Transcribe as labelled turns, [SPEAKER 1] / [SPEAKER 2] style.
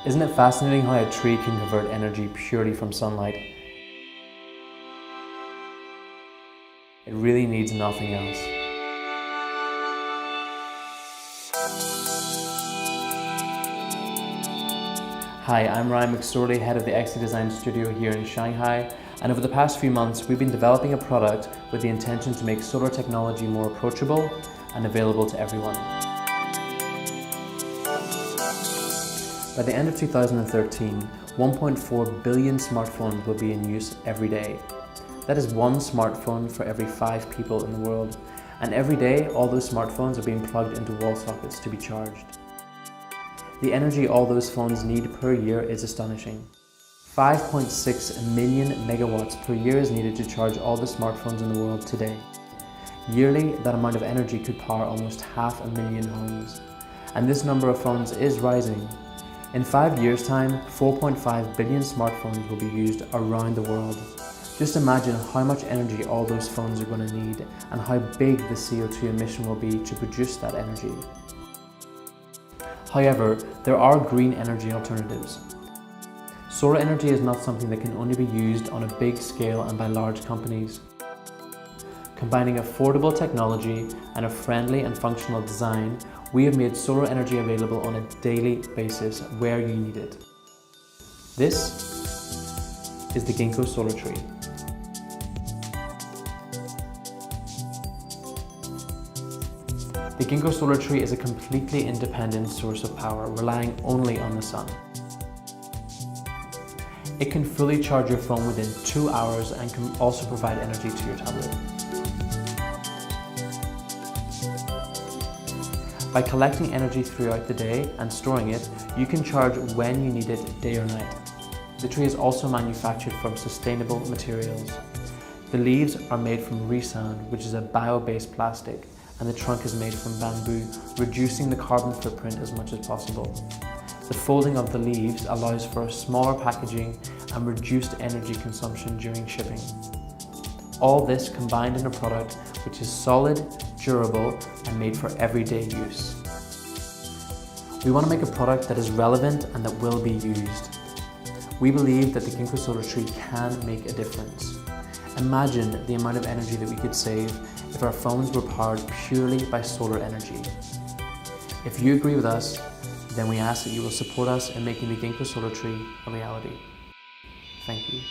[SPEAKER 1] Isn't it fascinating how a tree can convert energy purely from sunlight? It really needs nothing else. Hi, I'm Ryan McSorley, head of the XC Design Studio here in Shanghai, and over the past few months we've been developing a product with the intention to make solar technology more approachable and available to everyone. By the end of 2013, 1.4 billion smartphones will be in use every day. That is one smartphone for every 5 people in the world, and every day all those smartphones are being plugged into wall sockets to be charged. The energy all those phones need per year is astonishing. 5.6 million megawatts per year is needed to charge all the smartphones in the world today. Yearly, that amount of energy could power almost 500,000 homes. And this number of phones is rising. In 5 years' time, 4.5 billion smartphones will be used around the world. Just imagine how much energy all those phones are going to need and how big the CO2 emission will be to produce that energy. However, there are green energy alternatives. Solar energy is not something that can only be used on a big scale and by large companies. Combining affordable technology and a friendly and functional design, we have made solar energy available on a daily basis where you need it. This is the Ginkgo solar tree. The Ginkgo solar tree is a completely independent source of power, relying only on the sun. It can fully charge your phone within 2 hours and can also provide energy to your tablet. By collecting energy throughout the day and storing it, you can charge when you need it, day or night. The tree is also manufactured from sustainable materials. The leaves are made from resand, which is a bio-based plastic, and the trunk is made from bamboo, reducing the carbon footprint as much as possible. The folding of the leaves allows for smaller packaging and reduced energy consumption during shipping. All this combined in a product which is solid, durable, and made for everyday use. We want to make a product that is relevant and that will be used. We believe that the Ginkgo solar tree can make a difference. Imagine the amount of energy that we could save if our phones were powered purely by solar energy. If you agree with us, then we ask that you will support us in making the Ginkgo solar tree a reality. Thank you.